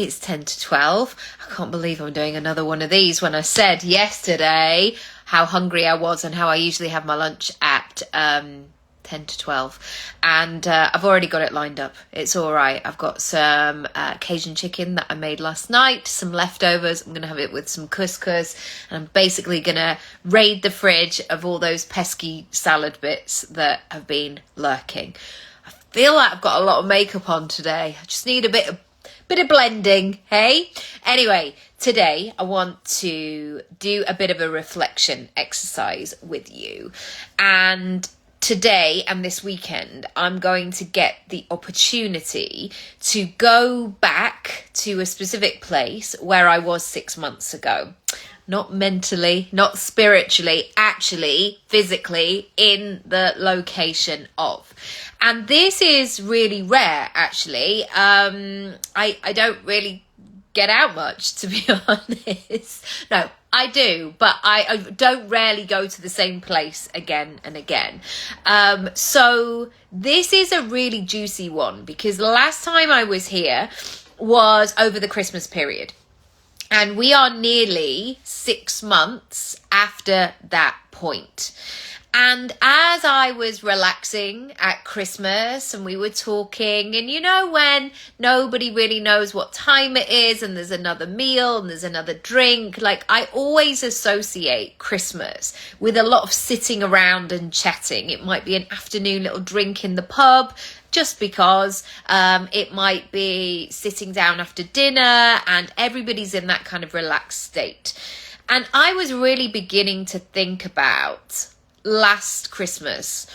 It's 10 to 12. I can't believe I'm doing another one of these when I said yesterday how hungry I was and how I usually have my lunch at 10 to 12. And I've already got it lined up. It's all right. I've got some Cajun chicken that I made last night, some leftovers. I'm going to have it with some couscous. And I'm basically going to raid the fridge of all those pesky salad bits that have been lurking. I feel like I've got a lot of makeup on today. I just need a bit of blending, hey? Anyway, today I want to do a bit of a reflection exercise with you. And today and this weekend, I'm going to get the opportunity to go back to a specific place where I was 6 months ago. Not mentally, not spiritually, actually, physically in the location of. And this is really rare, actually. I don't really get out much, to be honest. No, I do, but I don't rarely go to the same place again and again. So this is a really juicy one because the last time I was here was over the Christmas period. And we are nearly 6 months after that point. And as I was relaxing at Christmas and we were talking, and you know when nobody really knows what time it is and there's another meal and there's another drink, like I always associate Christmas with a lot of sitting around and chatting. It might be an afternoon little drink in the pub, just because it might be sitting down after dinner and everybody's in that kind of relaxed state. And I was really beginning to think about last Christmas,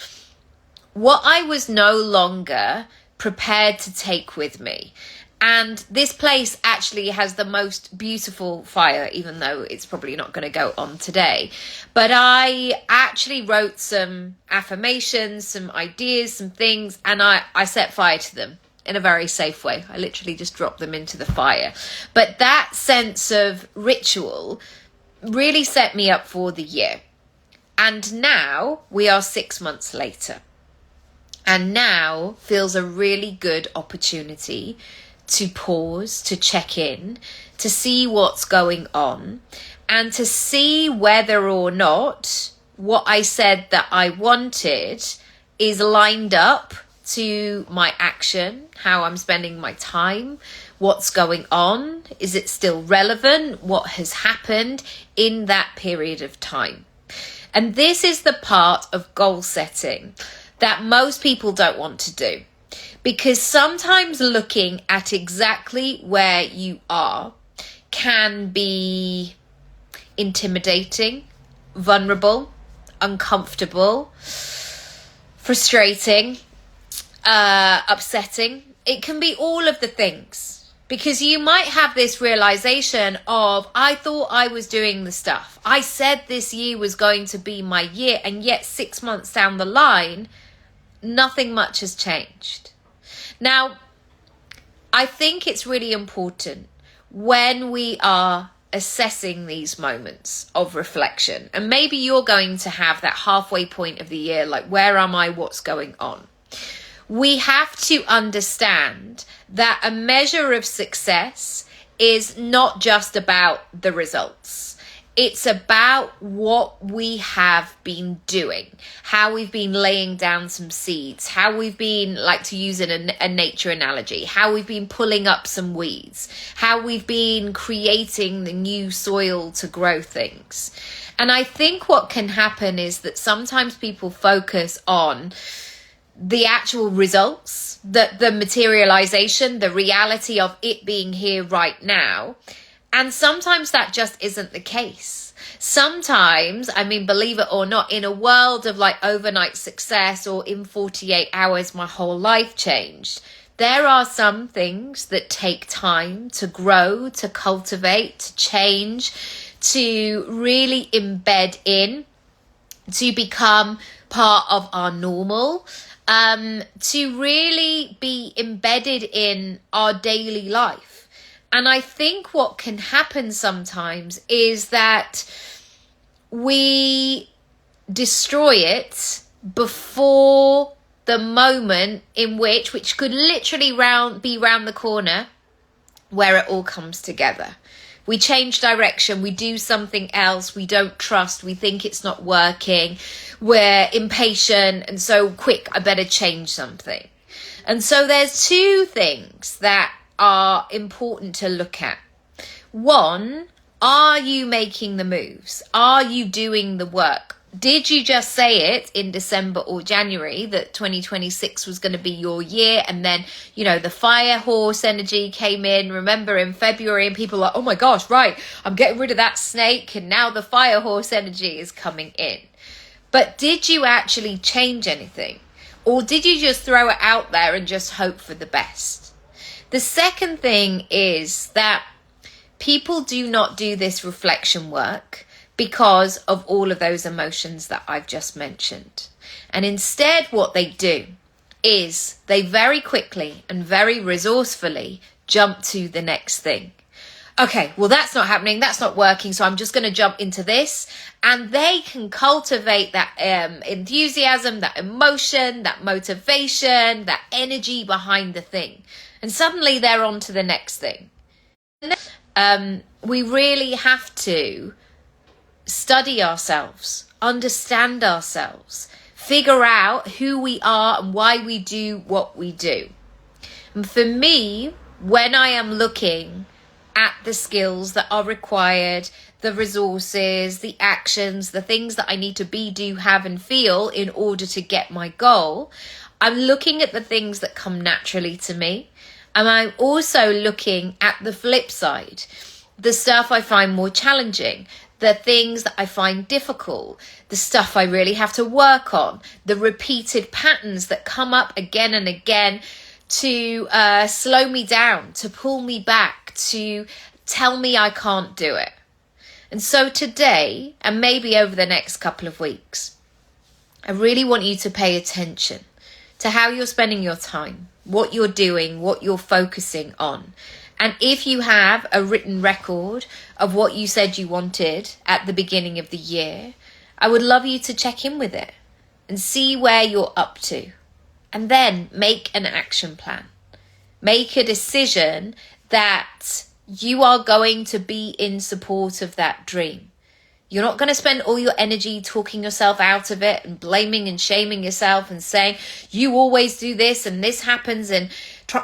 what I was no longer prepared to take with me. And this place actually has the most beautiful fire, even though it's probably not going to go on today. But I actually wrote some affirmations, some ideas, some things, and I set fire to them in a very safe way. I literally just dropped them into the fire. But that sense of ritual really set me up for the year. And now we are 6 months later. And now feels a really good opportunity to pause, to check in, to see what's going on, and to see whether or not what I said that I wanted is lined up to my action, how I'm spending my time, what's going on, is it still relevant, what has happened in that period of time. And this is the part of goal setting that most people don't want to do. Because sometimes looking at exactly where you are can be intimidating, vulnerable, uncomfortable, frustrating, upsetting. It can be all of the things. Because you might have this realization of, I thought I was doing the stuff. I said this year was going to be my year, and yet 6 months down the line, nothing much has changed. Now, I think it's really important when we are assessing these moments of reflection, and maybe you're going to have that halfway point of the year, like, where am I? What's going on? We have to understand that a measure of success is not just about the results. It's about what we have been doing, how we've been laying down some seeds, how we've been, like to use a nature analogy, how we've been pulling up some weeds, how we've been creating the new soil to grow things. And I think what can happen is that sometimes people focus on the actual results, the materialization, the reality of it being here right now. And sometimes that just isn't the case. Sometimes, I mean, believe it or not, in a world of like overnight success or in 48 hours, my whole life changed, there are some things that take time to grow, to cultivate, to change, to really embed in, to become part of our normal, to really be embedded in our daily life. And I think what can happen sometimes is that we destroy it before the moment in which could literally be round the corner, where it all comes together. We change direction, we do something else, we don't trust, we think it's not working, we're impatient, and so quick, I better change something. And so there's two things that are important to look at. One, are you making the moves? Are you doing the work? Did you just say it in December or January that 2026 was going to be your year? And then, the fire horse energy came in, remember, in February, and people are like, oh my gosh, right, I'm getting rid of that snake. And now the fire horse energy is coming in. But did you actually change anything? Or did you just throw it out there and just hope for the best? The second thing is that people do not do this reflection work because of all of those emotions that I've just mentioned. And instead, what they do is they very quickly and very resourcefully jump to the next thing. Okay, well, that's not happening. That's not working. So I'm just going to jump into this. And they can cultivate that enthusiasm, that emotion, that motivation, that energy behind the thing. And suddenly they're on to the next thing. We really have to study ourselves, understand ourselves, figure out who we are and why we do what we do. And for me, when I am looking at the skills that are required, the resources, the actions, the things that I need to be, do, have, and feel in order to get my goal, I'm looking at the things that come naturally to me. And I'm also looking at the flip side, the stuff I find more challenging, the things that I find difficult, the stuff I really have to work on, the repeated patterns that come up again and again to slow me down, to pull me back, to tell me I can't do it. And so today, and maybe over the next couple of weeks, I really want you to pay attention to how you're spending your time, what you're doing, what you're focusing on. And if you have a written record of what you said you wanted at the beginning of the year, I would love you to check in with it and see where you're up to. And then make an action plan. Make a decision that you are going to be in support of that dream. You're not going to spend all your energy talking yourself out of it and blaming and shaming yourself and saying, you always do this and this happens, and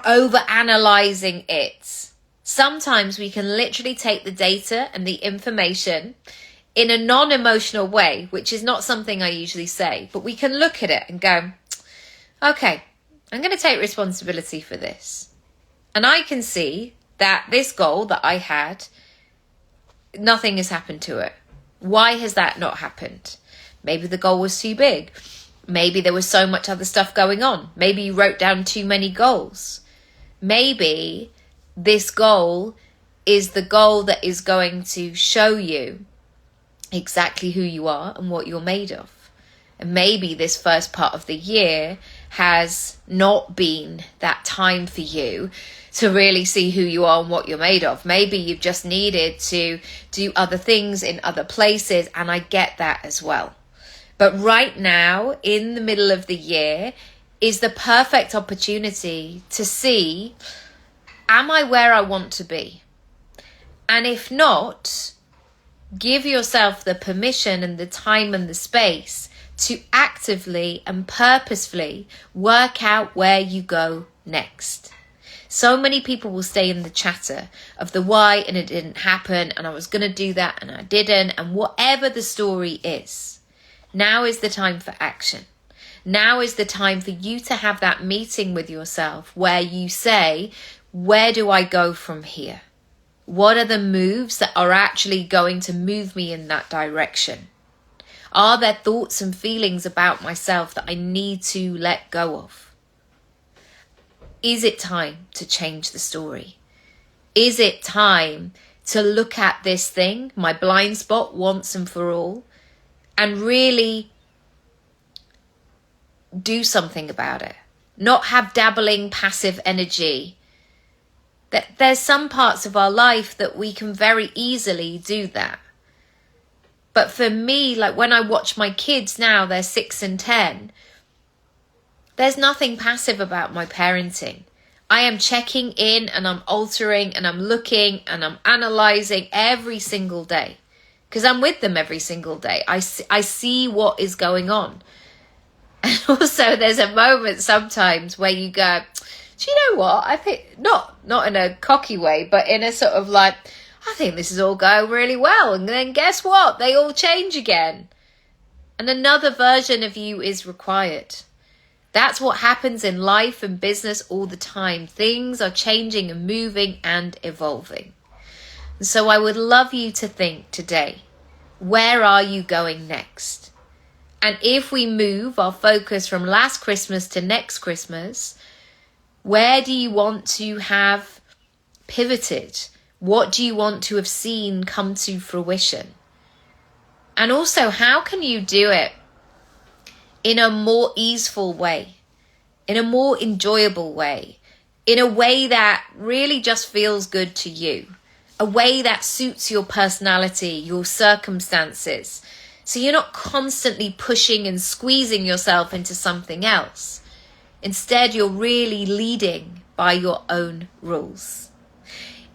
over-analyzing it. Sometimes we can literally take the data and the information in a non-emotional way, which is not something I usually say, but we can look at it and go, okay, I'm going to take responsibility for this. And I can see that this goal that I had, nothing has happened to it. Why has that not happened? Maybe the goal was too big. Maybe there was so much other stuff going on. Maybe you wrote down too many goals. Maybe this goal is the goal that is going to show you exactly who you are and what you're made of. And maybe this first part of the year has not been that time for you to really see who you are and what you're made of. Maybe you've just needed to do other things in other places, and I get that as well. But right now, in the middle of the year, is the perfect opportunity to see, am I where I want to be? And if not, give yourself the permission and the time and the space to actively and purposefully work out where you go next. So many people will stay in the chatter of the why and it didn't happen and I was going to do that and I didn't, and whatever the story is. Now is the time for action. Now is the time for you to have that meeting with yourself where you say, where do I go from here? What are the moves that are actually going to move me in that direction? Are there thoughts and feelings about myself that I need to let go of? Is it time to change the story? Is it time to look at this thing, my blind spot, once and for all, and really do something about it? Not have dabbling passive energy. That there's some parts of our life that we can very easily do that. But for me, like when I watch my kids now, they're 6 and 10, there's nothing passive about my parenting. I am checking in and I'm altering and I'm looking and I'm analysing every single day. Because I'm with them every single day. I see what is going on. And also there's a moment sometimes where you go, do you know what? I think, not in a cocky way, but in a sort of like, I think this is all going really well. And then guess what? They all change again. And another version of you is required. That's what happens in life and business all the time. Things are changing and moving and evolving. And so I would love you to think today, where are you going next? And if we move our focus from last Christmas to next Christmas, where do you want to have pivoted? What do you want to have seen come to fruition? And also, how can you do it in a more easeful way, in a more enjoyable way, in a way that really just feels good to you, a way that suits your personality, your circumstances? So you're not constantly pushing and squeezing yourself into something else. Instead, you're really leading by your own rules.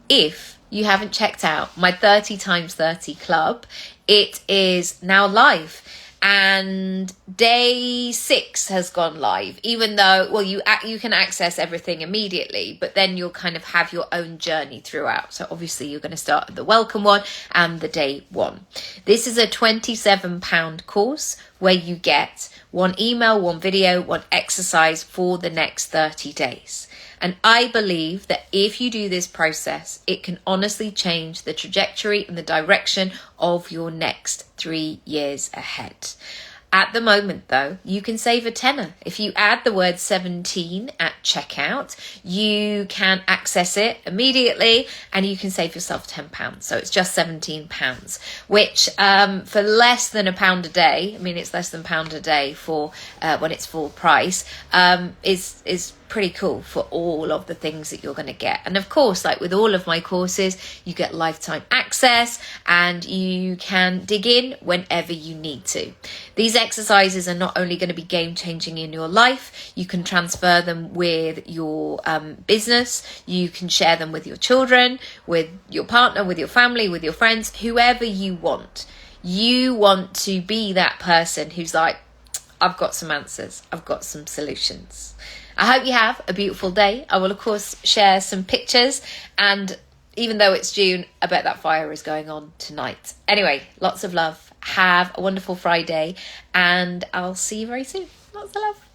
If you haven't checked out my 30 times 30 club, it is now live. And day 6 has gone live, even though, well, you can access everything immediately, but then you'll kind of have your own journey throughout. So obviously you're going to start at the welcome one and the day 1. This is a £27 course where you get 1 email, 1 video, 1 exercise for the next 30 days. And I believe that if you do this process, it can honestly change the trajectory and the direction of your next 3 years ahead. At the moment, though, you can save a tenner. If you add the word 17 at checkout, you can access it immediately and you can save yourself £10. So it's just £17, which for less than £1 a day, I mean, it's less than £1 a day for when it's full price, is pretty cool for all of the things that you're going to get. And of course, like with all of my courses, you get lifetime access and you can dig in whenever you need to. These exercises are not only going to be game changing in your life, you can transfer them with your business, you can share them with your children, with your partner, with your family, with your friends, whoever you want. You want to be that person who's like, I've got some answers, I've got some solutions. I hope you have a beautiful day. I will, of course, share some pictures. And even though it's June, I bet that fire is going on tonight. Anyway, lots of love. Have a wonderful Friday. And I'll see you very soon. Lots of love.